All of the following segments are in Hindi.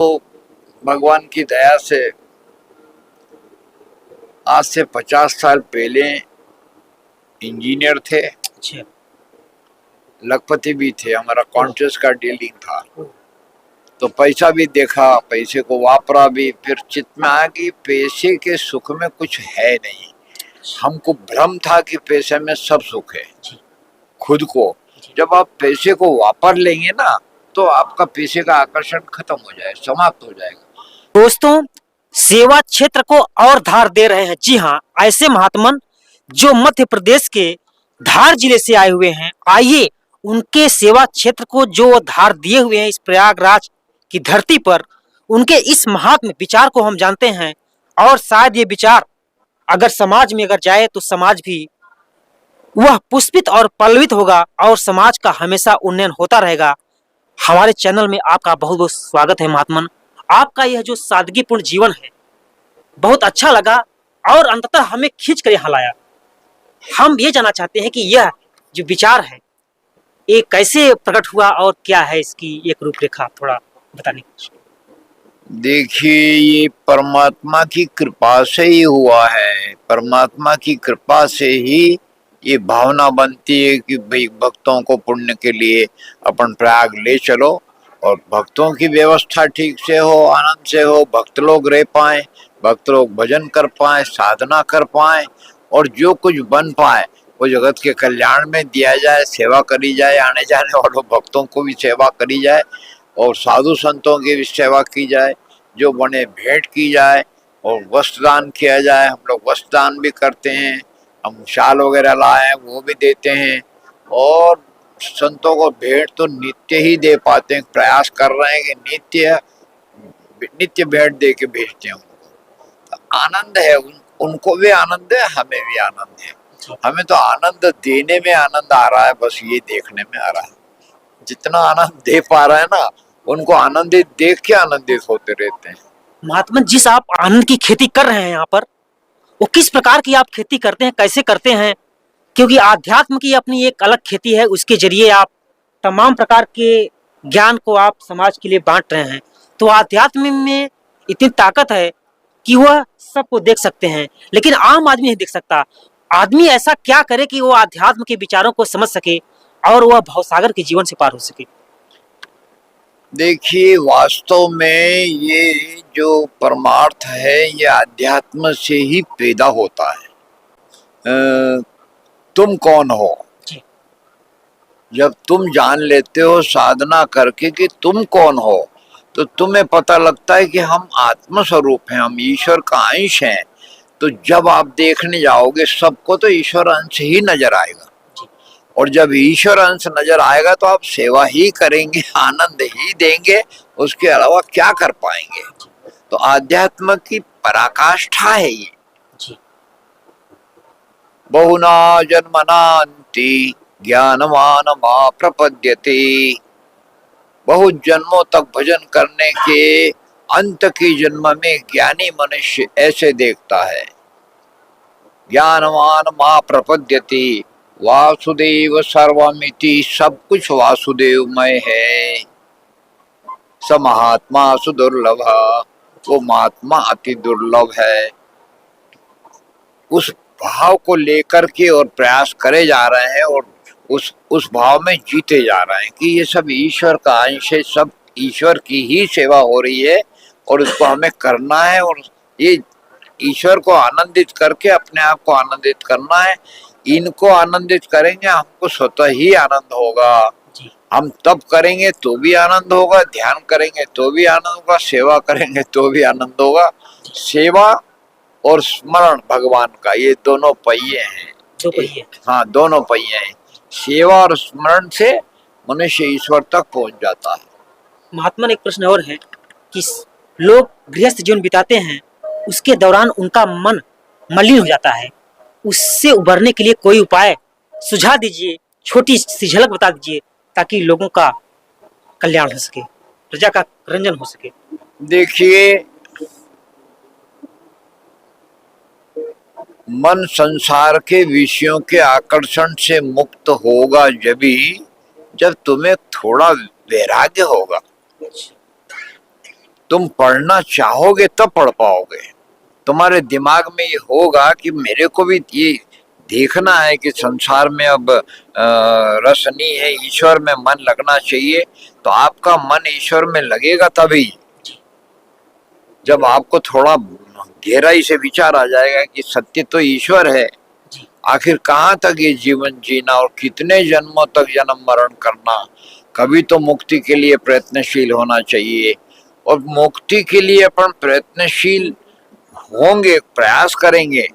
तो भगवान की दया से आज से 50 साल पहले इंजीनियर थे, अच्छा। लखपति भी थे, हमारा कॉन्ट्रेक्ट का डीलिंग था। तो पैसा भी देखा, पैसे को वापरा भी, फिर चित में आया कि पैसे के सुख में कुछ है नहीं। हमको भ्रम था कि पैसे में सब सुख है। खुद को जब आप पैसे को वापर लेंगे ना, तो आपका पैसे का आकर्षण खत्म हो जाए, समाप्त हो जाएगा। दोस्तों, सेवा क्षेत्र को और धार दे रहे हैं। जी हाँ, ऐसे महात्मन जो मध्य प्रदेश के धार जिले से आए हुए हैं। आइए उनके सेवा क्षेत्र को जो धार दिए हुए हैं इस प्रयागराज की धरती पर, उनके इस महात्म विचार को हम जानते हैं। और शायद ये विचार अगर समाज में अगर जाए तो समाज भी वह पुष्पित और पल्लवित होगा और समाज का हमेशा उन्नयन होता रहेगा। हमारे चैनल में आपका बहुत बहुत स्वागत है महात्मन। आपका यह जो सादगीपूर्ण जीवन है बहुत अच्छा लगा और अंततः हमें खींच कर यहाँ लाया। हम ये जानना चाहते हैं कि यह जो विचार है ये कैसे प्रकट हुआ और क्या है इसकी एक रूपरेखा, थोड़ा बताने की। देखिए, ये परमात्मा की कृपा से ही हुआ है। परमात्मा की कृपा से ही ये भावना बनती है कि भाई भक्तों को पुण्य के लिए अपन प्रयाग ले चलो और भक्तों की व्यवस्था ठीक से हो, आनंद से हो, भक्त लोग रह पाए, भक्त लोग भजन कर पाए, साधना कर पाए और जो कुछ बन पाए वो जगत के कल्याण में दिया जाए, सेवा करी जाए, आने जाने वालों भक्तों को भी सेवा करी जाए और साधु संतों की भी सेवा की जाए, जो बने भेंट की जाए और वस्त्र दान किया जाए। हम लोग वस्त्र दान भी करते हैं, हम शाल वगैरह लाए हैं वो भी देते हैं और संतों को भेंट तो नित्य ही दे पाते हैं। प्रयास कर रहे हैं कि नित्य नित्य भेंट दे के भेजते हैं उनको। तो आनंद है, उनको भी आनंद है, हमें भी आनंद है। हमें तो आनंद देने में आनंद आ रहा है, बस ये देखने में आ रहा है। जितना आनंद दे पा रहा है ना, उनको आनंदित देख के आनंदित होते रहते हैं। महात्मा, जिस आप आनंद की खेती कर रहे हैं यहाँ पर, वो किस प्रकार की आप खेती करते हैं, कैसे करते हैं? क्योंकि आध्यात्म की अपनी एक अलग खेती है, उसके जरिए आप तमाम प्रकार के ज्ञान को आप समाज के लिए बांट रहे हैं। तो आध्यात्म में इतनी ताकत है कि वह सबको देख सकते हैं, लेकिन आम आदमी नहीं देख सकता। आदमी ऐसा क्या करे कि वो आध्यात्म के विचारों को समझ सके और वह भवसागर के जीवन से पार हो सके? देखिए, वास्तव में ये जो परमार्थ है ये अध्यात्म से ही पैदा होता है। तुम कौन हो, जब तुम जान लेते हो साधना करके कि तुम कौन हो, तो तुम्हें पता लगता है कि हम आत्म स्वरूप हैं, हम ईश्वर का अंश हैं। तो जब आप देखने जाओगे सबको तो ईश्वर अंश ही नजर आएगा और जब ईश्वर अंश नजर आएगा तो आप सेवा ही करेंगे, आनंद ही देंगे, उसके अलावा क्या कर पाएंगे। तो आध्यात्म की पराकाष्ठा है ये। बहुना जन्मनान्ति ज्ञानवान मा प्रपद्यते। बहुत जन्मों तक भजन करने के अंत की जन्म में ज्ञानी मनुष्य ऐसे देखता है। ज्ञानवान मा प्रपद्यते वासुदेव सर्वमिति, सब कुछ वासुदेवमय है। स महात्मा सुदुर्लभ, वो महात्मा अति दुर्लभ है। उस भाव को लेकर के और प्रयास करे जा रहे हैं और उस भाव में जीते जा रहे हैं कि ये सब ईश्वर का अंश है, सब ईश्वर की ही सेवा हो रही है और उसको हमें करना है और ये ईश्वर को आनंदित करके अपने आप को आनंदित करना है। इनको आनंदित करेंगे हमको स्वतः ही आनंद होगा। हम तप करेंगे तो भी आनंद होगा, ध्यान करेंगे तो भी आनंद होगा, सेवा करेंगे तो भी आनंद होगा। सेवा और स्मरण भगवान का, ये दोनों पहिए हैं। दो पहिए। हाँ, दोनों पहिए हैं। सेवा और स्मरण से मनुष्य ईश्वर तक पहुंच जाता है। महात्मा, एक प्रश्न और है कि लोग गृहस्थ जीवन बिताते हैं, उसके दौरान उनका मन मलिन हो जाता है, उससे उबरने के लिए कोई उपाय सुझा दीजिए, छोटी सी झलक बता दीजिए ताकि लोगों का कल्याण हो सके, प्रजा का रंजन हो सके। देखिए, मन संसार के विषयों के आकर्षण से मुक्त होगा जब तुम्हें थोड़ा वैराग्य होगा। तुम पढ़ना चाहोगे तब पढ़ पाओगे। तुम्हारे दिमाग में ये होगा कि मेरे को भी ये देखना है कि संसार में अब रस नहीं है, ईश्वर में मन लगना चाहिए। तो आपका मन ईश्वर में लगेगा तभी, जब आपको थोड़ा गहराई से विचार आ जाएगा कि सत्य तो ईश्वर है। आखिर कहाँ तक ये जीवन जीना और कितने जन्मों तक जन्म मरण करना। कभी तो मुक्ति के लिए प्रयत्नशील होना चाहिए, और मुक्ति के लिए अपन प्रयत्नशील होंगे, प्रयास करेंगे,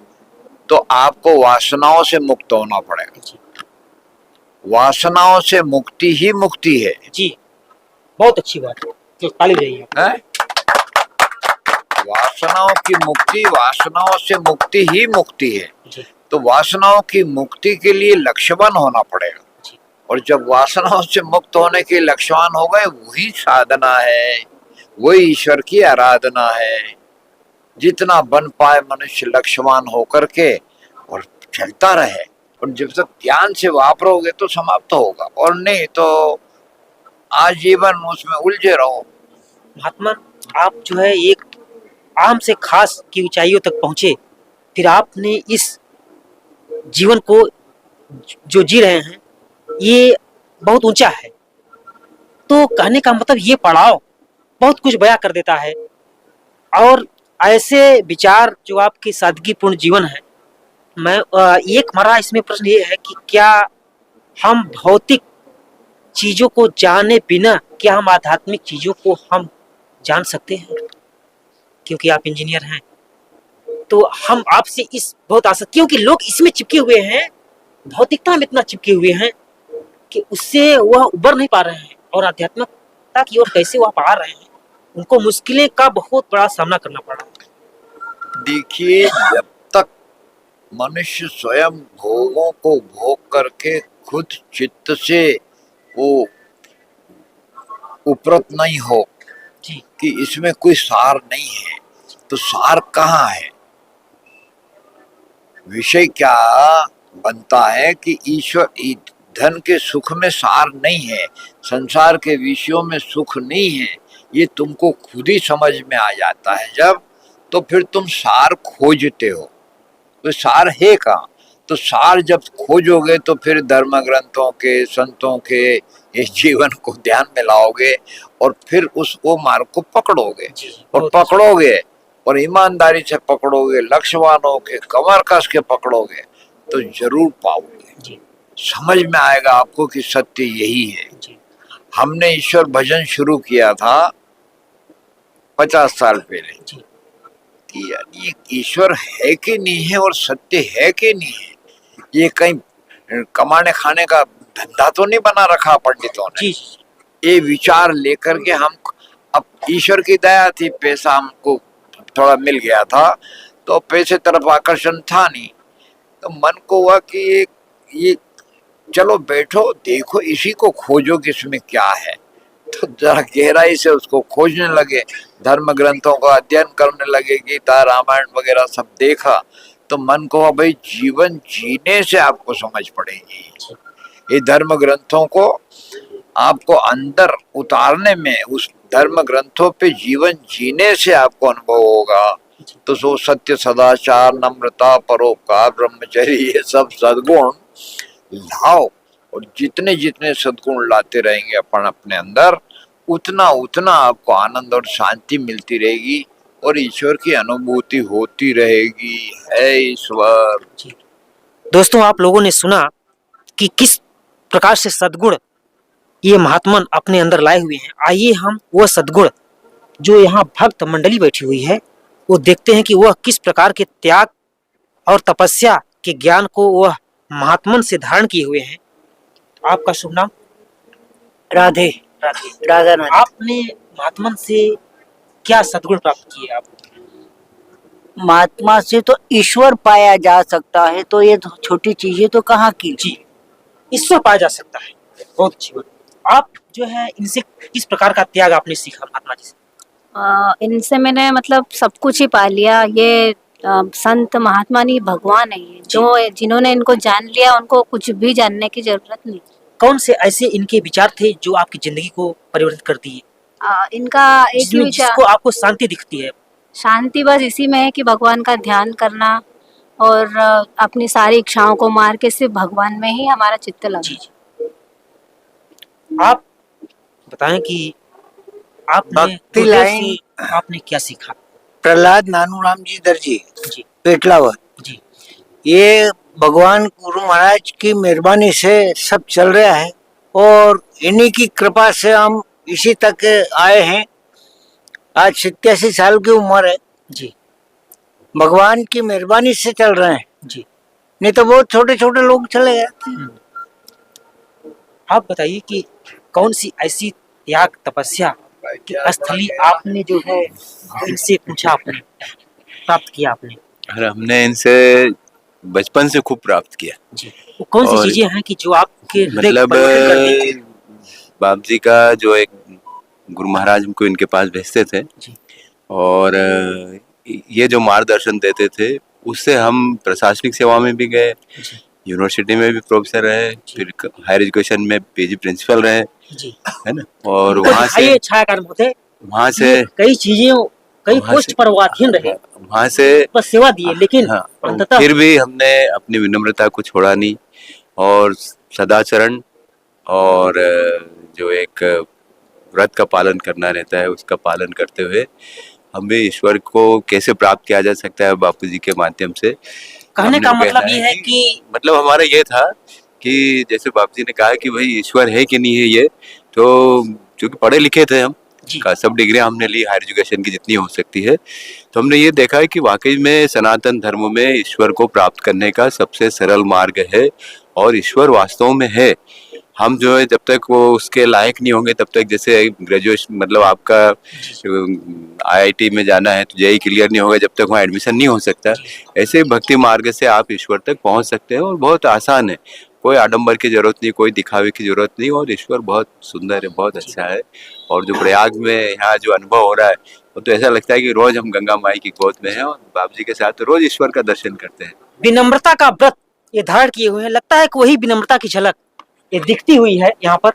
तो आपको वासनाओं से मुक्त होना पड़ेगा। वासनाओं से मुक्ति ही मुक्ति है। जी, बहुत अच्छी बात है, तो ताली बजाइए आप। हैं? वासनाओं की मुक्ति, वासनाओं से मुक्ति ही मुक्ति है। जी, तो वासनाओं की मुक्ति के लिए लक्ष्यवान होना पड़ेगा। जी, और जब वासनाओं से मुक्त होने के लक्ष्यवान हो गए, वही साधना है, वही ईश्वर की आराधना है। जितना बन पाए मनुष्य लक्ष्यवान होकर के और चलता रहे, और जब तक ध्यान से वापरोगे तो समाप्त होगा, और नहीं तो आजीवन उसमें उलझे रहो। महात्मा, आप जो है एक आम से खास की ऊंचाइयों तक पहुंचे, फिर आपने इस जीवन को जो जी रहे हैं ये बहुत ऊंचा है। तो कहने का मतलब ये पड़ाव बहुत कुछ बयां कर देता है। और ऐसे विचार जो आपकी सादगीपूर्ण जीवन है, मैं एक हमारा इसमें प्रश्न ये है कि क्या हम भौतिक चीजों को जाने बिना क्या हम आध्यात्मिक चीजों को हम जान सकते हैं? क्योंकि आप इंजीनियर हैं, तो हम आपसे इस बहुत आशा, क्योंकि लोग इसमें चिपके हुए हैं, भौतिकता में इतना चिपके हुए हैं कि उससे वह उबर नहीं पा रहे हैं, और आध्यात्मिकता की ओर कैसे वह पा रहे हैं, उनको मुश्किलें का बहुत बड़ा सामना करना पड़ा। देखिए, जब तक मनुष्य स्वयं भोगों को भोग करके खुद चित्त से वो उपरत नहीं हो जी, कि इसमें कोई सार नहीं है, तो सार कहाँ है? विषय क्या बनता है कि ईश्वर, धन के सुख में सार नहीं है, संसार के विषयों में सुख नहीं है, ये तुमको खुद ही समझ में आ जाता है जब, तो फिर तुम सार खोजते हो। तो सार है कहाँ? तो सार जब खोजोगे तो फिर धर्म ग्रंथों के, संतों के इस जीवन को ध्यान में लाओगे, और फिर उस वो मार्ग को पकड़ोगे, और पकड़ोगे और ईमानदारी से पकड़ोगे, लक्ष्यवान होके कमर कस के पकड़ोगे, तो जरूर पाओगे। समझ में आएगा आपको कि सत्य यही है। हमने ईश्वर भजन शुरू किया था 50 साल पहले कि यार ये ईश्वर है कि नहीं है, और सत्य है कि नहीं है। ये कहीं कमाने खाने का धंधा तो नहीं बना रखा पंडितों ने। ये विचार लेकर के हम, अब ईश्वर की दया थी, पैसा हमको थोड़ा मिल गया था, तो पैसे तरफ आकर्षण था नहीं, तो मन को हुआ कि ये चलो बैठो देखो, इसी को खोजो कि इसमें क्या है। तो जरा गहराई से उसको खोजने लगे, धर्म ग्रंथों का अध्ययन करने लगे, गीता रामायण वगैरह सब देखा, तो मन को भाई जीवन जीने से आपको समझ पड़ेगी। ये धर्म ग्रंथों को आपको अंदर उतारने में, उस धर्म ग्रंथों पे जीवन जीने से आपको अनुभव होगा। तो सो सत्य, सदाचार, नम्रता, परोपकार, ब्रह्मचर्य, ये सब सद्गुण लाओ, और जितने जितने सद्गुण लाते रहेंगे अपन अपने अंदर, उतना उतना आपको आनंद और शांति मिलती रहेगी, और ईश्वर की अनुभूति होती रहेगी। है ईश्वर। दोस्तों, आप लोगों ने सुना कि किस प्रकार से सद्गुण ये महात्मन अपने अंदर लाए हुए हैं। आइए हम वह सद्गुण जो यहाँ भक्त मंडली बैठी हुई है वो देखते हैं कि वह किस प्रकार के त्याग और तपस्या के ज्ञान को वह महात्मन से धारण किए हुए हैं। आपका शुभ नाम? राधे राधे। राधा रानी। आपने महात्मन से क्या सद्गुण प्राप्त किए? आप महात्मा से तो ईश्वर पाया जा सकता है, तो ये छोटी चीजें तो कहाँ की। जी, ईश्वर पाया जा सकता है, बहुत अच्छी बात। आप जो है इनसे किस प्रकार का त्याग आपने सीखा महात्मा जी से? इनसे मैंने मतलब सब कुछ ही पा लिया। ये संत महात्मा नहीं, भगवान है ये। जो जिन्होंने इनको जान लिया उनको कुछ भी जानने की जरूरत नहीं। कौन से ऐसे इनके विचार थे जो आपकी जिंदगी को परिवर्तित कर दिए? इनका एक ही जिसमें विचार, जिसको आपको शांति दिखती है? शांति बस इसी में है कि भगवान का ध्यान करना और अपनी सारी इच्छाओं को मार के सिर्फ भगवान में ही हमारा चित्त लगा। जी जी। आप बताएं कि आपने भक्ति गुरुदेव लाइन से आपने क्या सीखा? प्रहलाद नानूराम जी दर्जी जी पेटलावर, जी ये भगवान गुरु महाराज की मेहरबानी से सब चल रहा है और इन्हीं की कृपा से हम इसी तक आए हैं। आज 87 साल की उम्र है, जी भगवान की मेहरबानी से चल रहे हैं, जी। नहीं तो बहुत छोटे छोटे लोग चले गए। आप बताइए कि कौन सी ऐसी त्याग तपस्या की स्थली आपने जो है इनसे पूछा, आपने प्राप्त किया आपने? और हमने इनसे बचपन से खूब प्राप्त किया। जी, वो कौन सी और चीजें हैं कि जो आपके हृदय को मतलब परिवर्तित कर देती हैं? बाप जी का जो एक गुरु महाराज को इनके पास भेजते थे जी और ये जो मार्गदर्शन देते थे उससे हम प्रशासनिक सेवा में भी गए, जी यूनिवर्सिटी में भी प्रोफेसर रहे, फिर हायर एजुकेशन में पीजी प्रिंसिपल रहे, जी। है ना। और हमको वहाँ से दिखाइए छायाकार महोदय, वहाँ से ये कई चीजें, कई वहाँ पोस्ट से- पर वो अधीन रहे, वहाँ से पर सेवा दिए, लेकिन हाँ, अंततः फिर भी हमने अपनी विनम्रता को छोड़ा नहीं और सदाचरण और जो एक व्रत का पालन करना रहता है उसका पालन करते हुए हम भी ईश्वर को कैसे प्राप्त किया जा सकता है बापू जी के माध्यम से। कहने हमने का वो मतलब कहना ये है कि मतलब हमारा ये था कि जैसे बापू जी ने कहा कि भाई ईश्वर है कि नहीं है, ये तो क्योंकि पढ़े लिखे थे हम जी का सब डिग्रियां हमने ली हायर एजुकेशन की जितनी हो सकती है, तो हमने ये देखा है कि वाकई में सनातन धर्म में ईश्वर को प्राप्त करने का सबसे सरल मार्ग है और ईश्वर वास्तव में है। हम जो है जब तक वो उसके लायक नहीं होंगे तब तक, जैसे ग्रेजुएशन मतलब आपका आईआईटी में जाना है तो जेईई क्लियर नहीं होगा जब तक वहाँ एडमिशन नहीं हो सकता, ऐसे ही भक्ति मार्ग से आप ईश्वर तक पहुँच सकते हैं और बहुत आसान है, कोई आडंबर की जरूरत नहीं, कोई दिखावे की जरूरत नहीं और ईश्वर बहुत सुंदर है, बहुत अच्छा है। और जो प्रयाग में यहाँ जो अनुभव हो रहा है वो तो ऐसा लगता है कि रोज हम गंगा माई की गोद में हैं और बाबू जी के साथ रोज ईश्वर का दर्शन करते हैं। विनम्रता का व्रत ये धारण किए हुए हैं, लगता है कि वही विनम्रता की झलक ये दिखती हुई है यहाँ पर,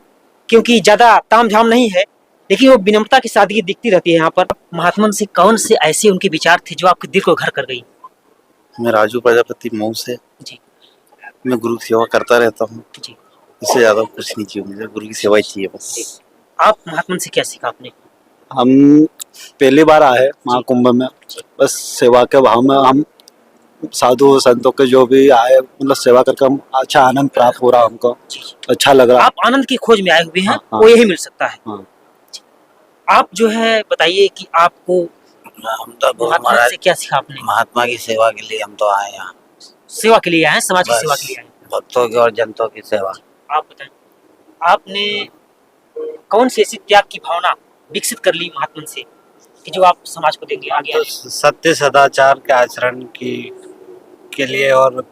क्योंकि ज्यादा तामझाम नहीं है, लेकिन वो विनम्रता की सादगी दिखती रहती है यहाँ पर। महात्मन से कौन से ऐसे उनके विचार थे जो आपके दिल को घर कर गई? मैं राजू प्रजापति मऊ से, जी मैं गुरु की सेवा करता रहता हूँ, जी। इससे ज्यादा कुछ नहीं चाहिए मुझे, गुरु की सेवा ही चाहिए बस। आप महात्मन से क्या सीखा आपने? हम पहली बार आए महाकुंभ में, बस सेवा के भाव में हम साधु संतों के जो भी आए मतलब सेवा करके हम अच्छा आनंद प्राप्त हो रहा, हमको अच्छा लग रहा। आप आनंद की खोज में आए हुए हैं, हाँ, हाँ। वो यही मिल सकता है। हाँ। आप जो है बताइए कि आपको हम तो गुरु महात्मा महाराज से क्या सीखा आपने? महात्मा की सेवा के लिए हम तो आए यहाँ, सेवा के लिए आए हैं, समाज की सेवा के लिए आए हैं। भक्तों की और जनता की सेवा। आप बताएं, आपने कौन सी ऐसी त्याग की भावना विकसित कर ली महात्मा से कि जो आप समाज को देंगे आगे? तो सत्य सदाचार के आचरण की के लिए और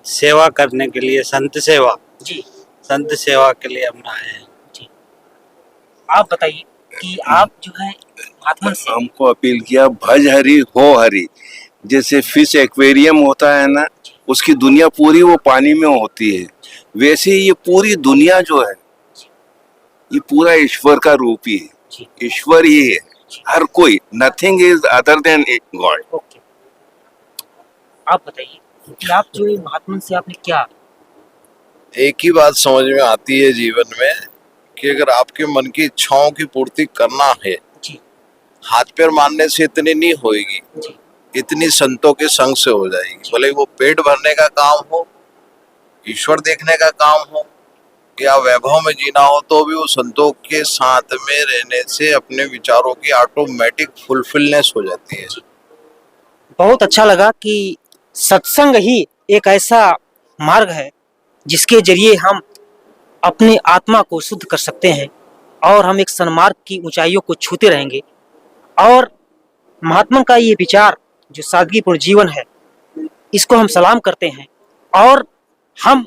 सेवा करने के लिए, संत सेवा, जी संत सेवा के लिए हम आए हैं। जी। आप बताइए कि आप जो है महात्मा से हमको अपील किया भज हरि हो हरि, जैसे फिश एक्वेरियम होता है ना, उसकी दुनिया पूरी वो पानी में होती है, वैसे ही ये पूरी दुनिया जो है ये पूरा ईश्वर का रूप ही है, ईश्वर ही है, हर कोई, nothing is other than God. Okay, आप बताइए कि आप जो महात्मा से आपने क्या? एक ही बात समझ में आती है जीवन में कि अगर आपके मन की इच्छाओं की पूर्ति करना है, जी हाथ पैर मारने से इतनी नहीं होगी, जी इतनी संतों के संग से हो जाएगी। भले वो पेट भरने का काम हो, ईश्वर देखने का काम हो या वैभव में जीना हो, तो भी वो संतों के साथ में रहने से अपने विचारों की ऑटोमेटिक फुलफिलनेस हो जाती है। बहुत अच्छा लगा कि सत्संग ही एक ऐसा मार्ग है जिसके जरिए हम अपनी आत्मा को शुद्ध कर सकते हैं और हम एक सन्मार्ग की ऊंचाइयों को छूते रहेंगे। और महात्मा का ये विचार जो सादगीपूर्ण जीवन है, इसको हम सलाम करते हैं और हम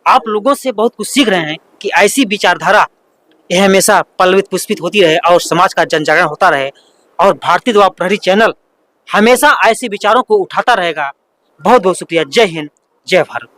आप लोगों से बहुत कुछ सीख रहे हैं कि ऐसी विचारधारा यह हमेशा पल्लवित पुष्पित होती रहे और समाज का जन जागरण होता रहे और भारतीय द्वारा प्रहरी चैनल हमेशा ऐसे विचारों को उठाता रहेगा। बहुत बहुत शुक्रिया। जय हिंद, जय भारत।